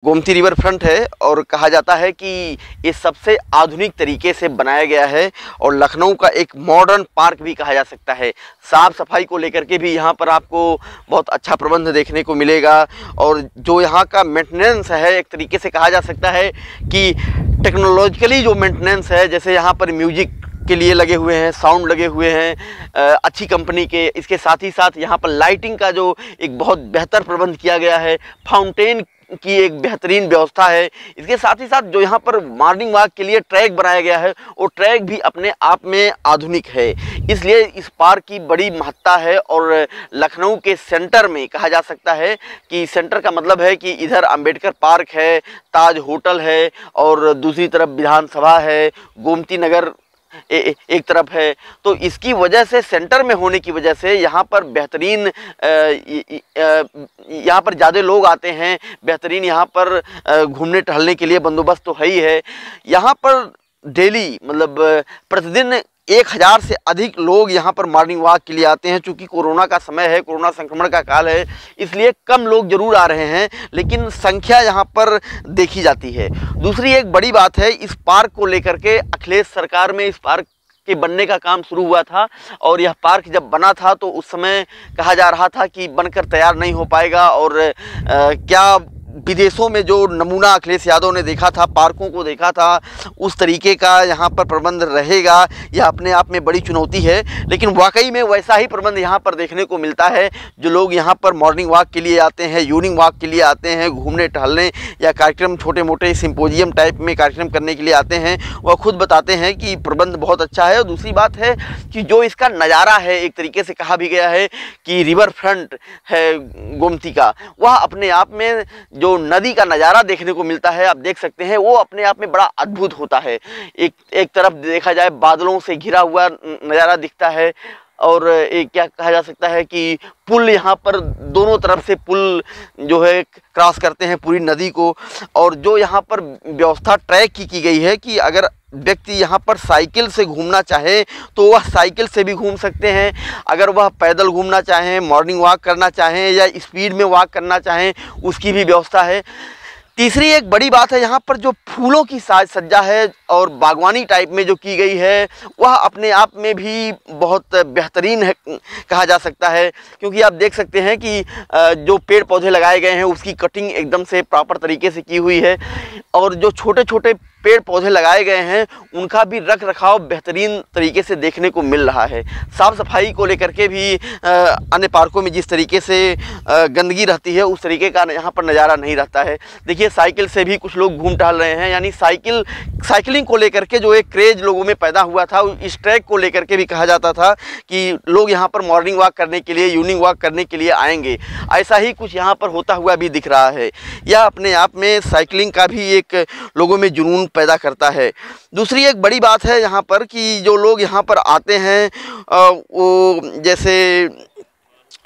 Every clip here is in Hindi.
गोमती रिवर फ्रंट है और कहा जाता है कि ये सबसे आधुनिक तरीके से बनाया गया है और लखनऊ का एक मॉडर्न पार्क भी कहा जा सकता है। साफ़ सफाई को लेकर के भी यहाँ पर आपको बहुत अच्छा प्रबंध देखने को मिलेगा और जो यहाँ का मेंटेनेंस है एक तरीके से कहा जा सकता है कि टेक्नोलॉजिकली जो मेंटेनेंस है, जैसे यहाँ पर म्यूजिक के लिए लगे हुए हैं, साउंड लगे हुए हैं अच्छी कंपनी के। इसके साथ ही साथ यहाँ पर लाइटिंग का जो एक बहुत बेहतर प्रबंध किया गया है, फाउंटेन की एक बेहतरीन व्यवस्था है। इसके साथ ही साथ जो यहाँ पर मॉर्निंग वॉक के लिए ट्रैक बनाया गया है वो ट्रैक भी अपने आप में आधुनिक है, इसलिए इस पार्क की बड़ी महत्ता है। और लखनऊ के सेंटर में कहा जा सकता है कि सेंटर का मतलब है कि इधर अंबेडकर पार्क है, ताज होटल है और दूसरी तरफ विधानसभा है, गोमती नगर एक तरफ है। तो इसकी वजह से सेंटर में होने की वजह से यहाँ पर बेहतरीन यहाँ पर ज़्यादा लोग आते हैं, बेहतरीन यहाँ पर घूमने टहलने के लिए बंदोबस्त तो है ही है। यहाँ पर डेली मतलब प्रतिदिन 1000 से अधिक लोग यहाँ पर मॉर्निंग वॉक के लिए आते हैं। चूँकि कोरोना का समय है, कोरोना संक्रमण का काल है, इसलिए कम लोग जरूर आ रहे हैं, लेकिन संख्या यहाँ पर देखी जाती है। दूसरी एक बड़ी बात है, इस पार्क को लेकर के अखिलेश सरकार में इस पार्क के बनने का काम शुरू हुआ था और यह पार्क जब बना था तो उस समय कहा जा रहा था कि बनकर तैयार नहीं हो पाएगा और क्या विदेशों में जो नमूना अखिलेश यादव ने देखा था, पार्कों को देखा था, उस तरीके का यहाँ पर प्रबंध रहेगा, यह अपने आप में बड़ी चुनौती है। लेकिन वाकई में वैसा ही प्रबंध यहाँ पर देखने को मिलता है। जो लोग यहाँ पर मॉर्निंग वॉक के लिए आते हैं, इवनिंग वॉक के लिए आते हैं, घूमने टहलने या कार्यक्रम छोटे मोटे सिंपोजियम टाइप में कार्यक्रम करने के लिए आते हैं, वह खुद बताते हैं कि प्रबंध बहुत अच्छा है। और दूसरी बात है कि जो इसका नज़ारा है, एक तरीके से कहा भी गया है कि रिवर फ्रंट है गोमती का, वह अपने आप में जो नदी का नज़ारा देखने को मिलता है, आप देख सकते हैं, वो अपने आप में बड़ा अद्भुत होता है। एक तरफ देखा जाए बादलों से घिरा हुआ नज़ारा दिखता है और एक क्या कहा जा सकता है कि पुल, यहाँ पर दोनों तरफ से पुल जो है क्रॉस करते हैं पूरी नदी को। और जो यहाँ पर व्यवस्था ट्रैक की गई है कि अगर व्यक्ति यहाँ पर साइकिल से घूमना चाहे तो वह साइकिल से भी घूम सकते हैं, अगर वह पैदल घूमना चाहें, मॉर्निंग वॉक करना चाहें या स्पीड में वॉक करना चाहें, उसकी भी व्यवस्था है। तीसरी एक बड़ी बात है, यहाँ पर जो फूलों की साज सज्जा है और बागवानी टाइप में जो की गई है वह अपने आप में भी बहुत बेहतरीन है कहा जा सकता है। क्योंकि आप देख सकते हैं कि जो पेड़ पौधे लगाए गए हैं उसकी कटिंग एकदम से प्रॉपर तरीके से की हुई है और जो छोटे छोटे पेड़ पौधे लगाए गए हैं उनका भी रख रखाव बेहतरीन तरीके से देखने को मिल रहा है। साफ़ सफाई को लेकर के भी अन्य पार्कों में जिस तरीके से गंदगी रहती है उस तरीके का यहाँ पर नज़ारा नहीं रहता है। देखिए साइकिल से भी कुछ लोग घूम टहल रहे हैं, यानी साइकिलिंग को लेकर के जो एक क्रेज लोगों में पैदा हुआ था, इस ट्रैक को लेकर के भी कहा जाता था कि लोग यहाँ पर मॉर्निंग वॉक करने के लिए, इवनिंग वॉक करने के लिए आएंगे। ऐसा ही कुछ यहाँ पर होता हुआ भी दिख रहा है। यह अपने आप में साइकिलिंग का भी एक लोगों में जुनून पैदा करता है। दूसरी एक बड़ी बात है यहाँ पर कि जो लोग यहाँ पर आते हैं वो जैसे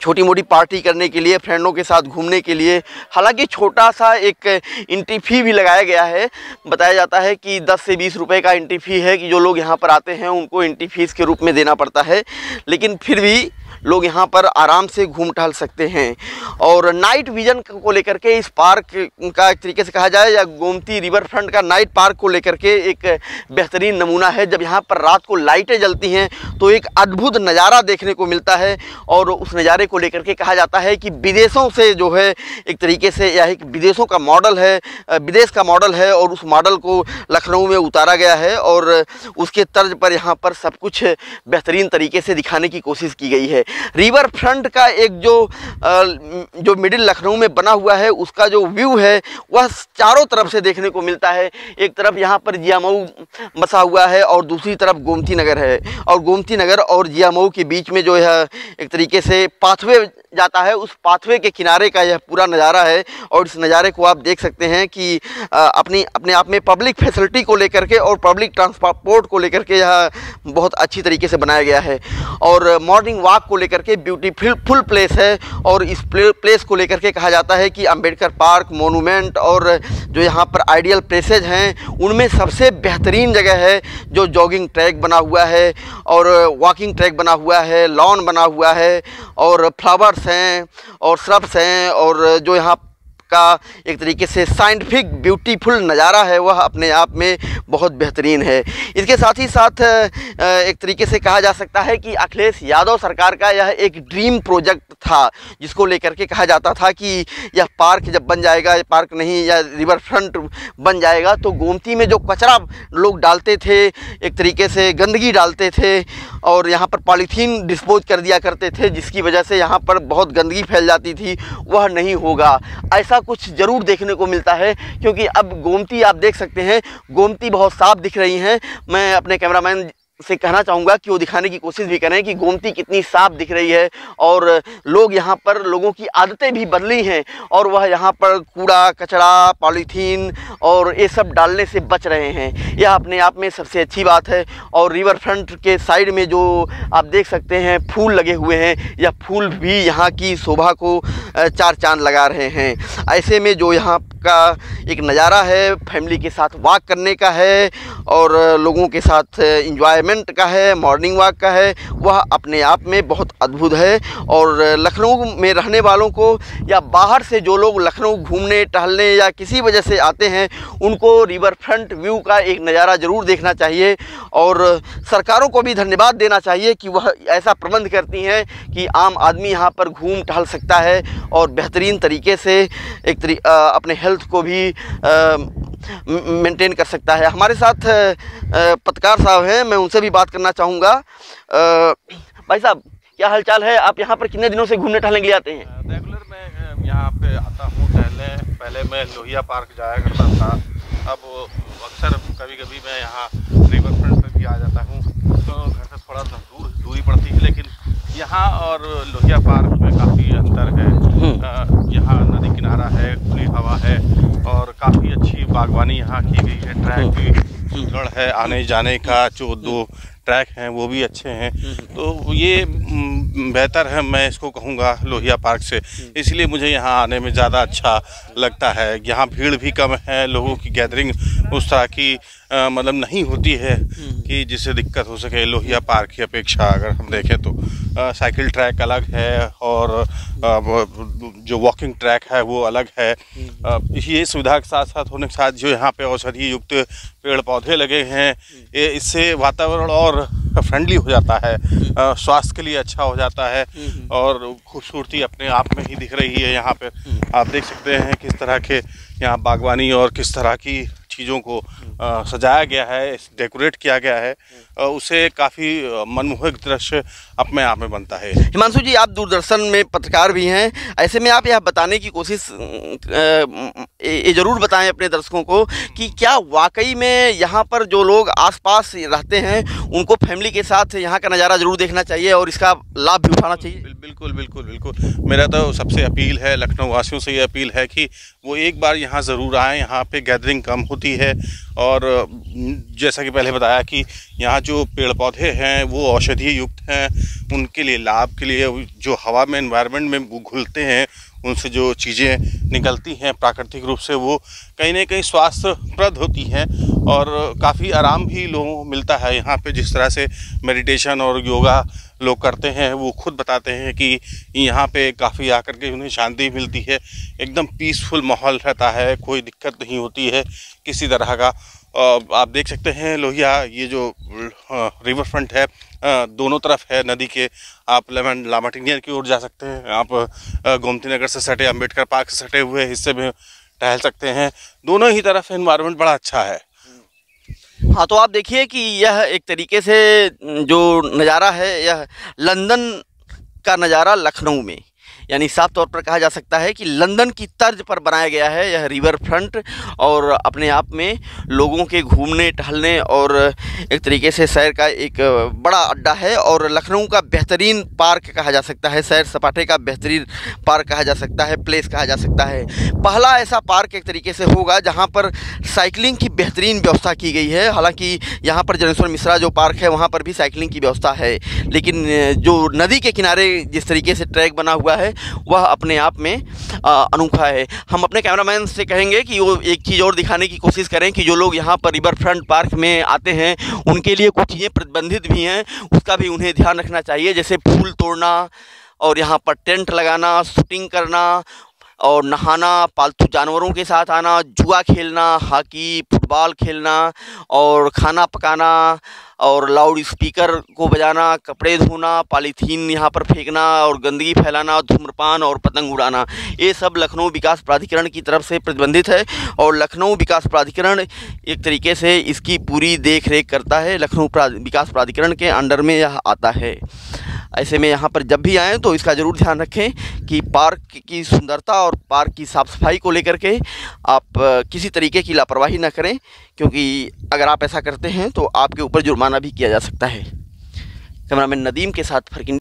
छोटी मोटी पार्टी करने के लिए, फ्रेंडों के साथ घूमने के लिए, हालांकि छोटा सा एक एंट्री फी भी लगाया गया है। बताया जाता है कि 10 से 20 रुपए का एंट्री फी है कि जो लोग यहाँ पर आते हैं उनको एंट्री फीस के रूप में देना पड़ता है, लेकिन फिर भी लोग यहाँ पर आराम से घूम टहल सकते हैं। और नाइट विज़न को लेकर के इस पार्क का एक तरीके से कहा जाए या गोमती रिवर फ्रंट का नाइट पार्क को लेकर के एक बेहतरीन नमूना है। जब यहाँ पर रात को लाइटें जलती हैं तो एक अद्भुत नज़ारा देखने को मिलता है और उस नज़ारे को लेकर के कहा जाता है कि विदेशों से जो है एक तरीके से यह एक विदेशों का मॉडल है, विदेश का मॉडल है और उस मॉडल को लखनऊ में उतारा गया है और उसके तर्ज पर यहाँ पर सब कुछ बेहतरीन तरीके से दिखाने की कोशिश की गई है। रिवर फ्रंट का एक जो मिडिल लखनऊ में बना हुआ है उसका जो व्यू है वह चारों तरफ से देखने को मिलता है। एक तरफ यहाँ पर जियामऊ बसा हुआ है और दूसरी तरफ गोमती नगर है और गोमती नगर और जियामऊ के बीच में जो है एक तरीके से पाथवे जाता है, उस पाथवे के किनारे का यह पूरा नज़ारा है। और इस नज़ारे को आप देख सकते हैं कि अपने आप में पब्लिक फैसिलिटी को लेकर के और पब्लिक ट्रांसपोर्ट को लेकर के यह बहुत अच्छी तरीके से बनाया गया है। और मॉर्निंग वॉक को लेकर के ब्यूटीफुल प्लेस है और इस प्लेस को लेकर के कहा जाता है कि अंबेडकर पार्क, मोनूमेंट और जो यहाँ पर आइडियल प्लेसेज हैं उनमें सबसे बेहतरीन जगह है। जो जॉगिंग ट्रैक बना हुआ है और वॉकिंग ट्रैक बना हुआ है, लॉन बना हुआ है और फ्लावर्स हैं और श्रब्स हैं और जो यहाँ का एक तरीके से साइंटिफिक ब्यूटीफुल नज़ारा है वह अपने आप में बहुत बेहतरीन है। इसके साथ ही साथ एक तरीके से कहा जा सकता है कि अखिलेश यादव सरकार का यह एक ड्रीम प्रोजेक्ट था, जिसको लेकर के कहा जाता था कि यह पार्क जब बन जाएगा, पार्क नहीं या रिवर फ्रंट बन जाएगा तो गोमती में जो कचरा लोग डालते थे, एक तरीके से गंदगी डालते थे और यहाँ पर पॉलीथीन डिस्पोज कर दिया करते थे, जिसकी वजह से यहाँ पर बहुत गंदगी फैल जाती थी, वह नहीं होगा। ऐसा कुछ ज़रूर देखने को मिलता है, क्योंकि अब गोमती आप देख सकते हैं, गोमती बहुत साफ दिख रही हैं। मैं अपने कैमरामैन से कहना चाहूँगा कि वो दिखाने की कोशिश भी करें कि गोमती कितनी साफ दिख रही है और लोग यहाँ पर, लोगों की आदतें भी बदली हैं और वह यहाँ पर कूड़ा कचरा पॉलीथीन और ये सब डालने से बच रहे हैं। यह अपने आप में सबसे अच्छी बात है। और रिवर फ्रंट के साइड में जो आप देख सकते हैं फूल लगे हुए हैं, यह फूल भी यहाँ की शोभा को चार चांद लगा रहे हैं। ऐसे में जो यहाँ का एक नज़ारा है, फैमिली के साथ वॉक करने का है और लोगों के साथ इंजॉयमेंट का है, मॉर्निंग वॉक का है, वह अपने आप में बहुत अद्भुत है। और लखनऊ में रहने वालों को या बाहर से जो लोग लखनऊ घूमने टहलने या किसी वजह से आते हैं, उनको रिवर फ्रंट व्यू का एक नज़ारा ज़रूर देखना चाहिए और सरकारों को भी धन्यवाद देना चाहिए कि वह ऐसा प्रबंध करती हैं कि आम आदमी यहाँ पर घूम टहल सकता है और बेहतरीन तरीके से अपने हेल्थ को भी मेंटेन कर सकता है। हमारे साथ पत्रकार साहब हैं, मैं उनसे भी बात करना चाहूँगा। भाई साहब, क्या हालचाल है? आप यहाँ पर कितने दिनों से घूमने टहलने के लिए आते हैं? रेगुलर मैं यहाँ पे आता हूँ टहलने। पहले मैं लोहिया पार्क जाया करता था, अब अक्सर कभी कभी मैं यहाँ रिवर फ्रंट पे भी आ जाता हूँ। तो घर से थोड़ा दूरी पड़ती है, लेकिन यहाँ और लोहिया पार्क में काफ़ी अंतर है। यहाँ नदी किनारा है, खुली हवा है और काफ़ी अच्छी बागवानी यहाँ की गई है। ट्रैक भी सुदृढ़ है, आने जाने का जो दो ट्रैक हैं वो भी अच्छे हैं। तो ये बेहतर है, मैं इसको कहूँगा लोहिया पार्क से। इसलिए मुझे यहाँ आने में ज़्यादा अच्छा लगता है। यहाँ भीड़ भी कम है, लोगों की गैदरिंग उस तरह की मतलब नहीं होती है कि जिससे दिक्कत हो सके। लोहिया पार्क की अपेक्षा अगर हम देखें तो साइकिल ट्रैक अलग है और जो वॉकिंग ट्रैक है वो अलग है। ये सुविधा के साथ साथ होने के साथ जो यहाँ पे औषधि युक्त पेड़ पौधे लगे हैं, इससे वातावरण और फ्रेंडली हो जाता है, स्वास्थ्य के लिए अच्छा हो जाता है और खूबसूरती अपने आप में ही दिख रही है। यहाँ पे आप देख सकते हैं किस तरह के यहाँ बागवानी और किस तरह की चीज़ों को सजाया गया है, डेकोरेट किया गया है, उसे काफ़ी मनमोहक दृश्य अपने आप में बनता है। हिमांशु जी, आप दूरदर्शन में पत्रकार भी हैं, ऐसे में आप यह बताने की कोशिश ये ज़रूर बताएं अपने दर्शकों को कि क्या वाकई में यहाँ पर जो लोग आसपास रहते हैं उनको फैमिली के साथ यहाँ का नज़ारा ज़रूर देखना चाहिए और इसका लाभ भी उठाना चाहिए? बिल्कुल बिल्कुल बिल्कुल। मेरा तो सबसे अपील है, लखनऊ वासियों से ये अपील है कि वो एक बार यहाँ ज़रूर आएँ। यहाँ पे गैदरिंग कम होती है और जैसा कि पहले बताया कि यहाँ जो पेड़ पौधे हैं वो औषधीय युक्त हैं, उनके लिए लाभ के लिए जो हवा में एनवायरनमेंट में घुलते हैं, उनसे जो चीज़ें निकलती हैं प्राकृतिक रूप से, वो कहीं ना कहीं स्वास्थ्यप्रद होती हैं और काफ़ी आराम भी लोगों को मिलता है। यहाँ पे जिस तरह से मेडिटेशन और योगा लोग करते हैं, वो खुद बताते हैं कि यहाँ पे काफ़ी आकर के उन्हें शांति मिलती है, एकदम पीसफुल माहौल रहता है, कोई दिक्कत नहीं होती है किसी तरह का। आप देख सकते हैं लोहिया, ये जो रिवर फ्रंट है दोनों तरफ है नदी के। आप लामाटिनियर की ओर जा सकते हैं, आप गोमती नगर से सटे अम्बेडकर पार्क से सटे हुए हिस्से में टहल सकते हैं। दोनों ही तरफ एनवायरनमेंट बड़ा अच्छा है। हाँ, तो आप देखिए कि यह एक तरीके से जो नज़ारा है, यह लंदन का नज़ारा लखनऊ में, यानी साफ तौर पर कहा जा सकता है कि लंदन की तर्ज पर बनाया गया है यह रिवर फ्रंट और अपने आप में लोगों के घूमने टहलने और एक तरीके से सैर का एक बड़ा अड्डा है और लखनऊ का बेहतरीन पार्क कहा जा सकता है, सैर सपाटे का बेहतरीन पार्क कहा जा सकता है, प्लेस कहा जा सकता है। पहला ऐसा पार्क एक तरीके से होगा जहाँ पर साइकिलिंग की बेहतरीन व्यवस्था की गई है। हालांकि यहाँ पर जनेश्वर मिश्रा जो पार्क है वहाँ पर भी साइकिलिंग की व्यवस्था है, लेकिन जो नदी के किनारे जिस तरीके से ट्रैक बना हुआ है वह अपने आप में अनोखा है। हम अपने कैमरामैन से कहेंगे कि वो एक चीज़ और दिखाने की कोशिश करें कि जो लोग यहाँ पर रिवर फ्रंट पार्क में आते हैं उनके लिए कुछ चीज़ें प्रतिबंधित भी हैं, उसका भी उन्हें ध्यान रखना चाहिए, जैसे फूल तोड़ना और यहाँ पर टेंट लगाना, शूटिंग करना, और नहाना, पालतू जानवरों के साथ आना, जुआ खेलना, हॉकी, फुटबॉल खेलना और खाना पकाना और लाउड स्पीकर को बजाना, कपड़े धोना, पॉलीथीन यहाँ पर फेंकना और गंदगी फैलाना, धूम्रपान और पतंग उड़ाना, ये सब लखनऊ विकास प्राधिकरण की तरफ से प्रतिबंधित है। और लखनऊ विकास प्राधिकरण एक तरीके से इसकी पूरी देख रेख करता है। लखनऊ विकास प्राधिकरण के अंडर में यह आता है। ऐसे में यहाँ पर जब भी आएँ तो इसका ज़रूर ध्यान रखें कि पार्क की सुंदरता और पार्क की साफ़ सफाई को लेकर के आप किसी तरीके की लापरवाही न करें, क्योंकि अगर आप ऐसा करते हैं तो आपके ऊपर जुर्माना भी किया जा सकता है। कैमरामैन नदीम के साथ फरकीन।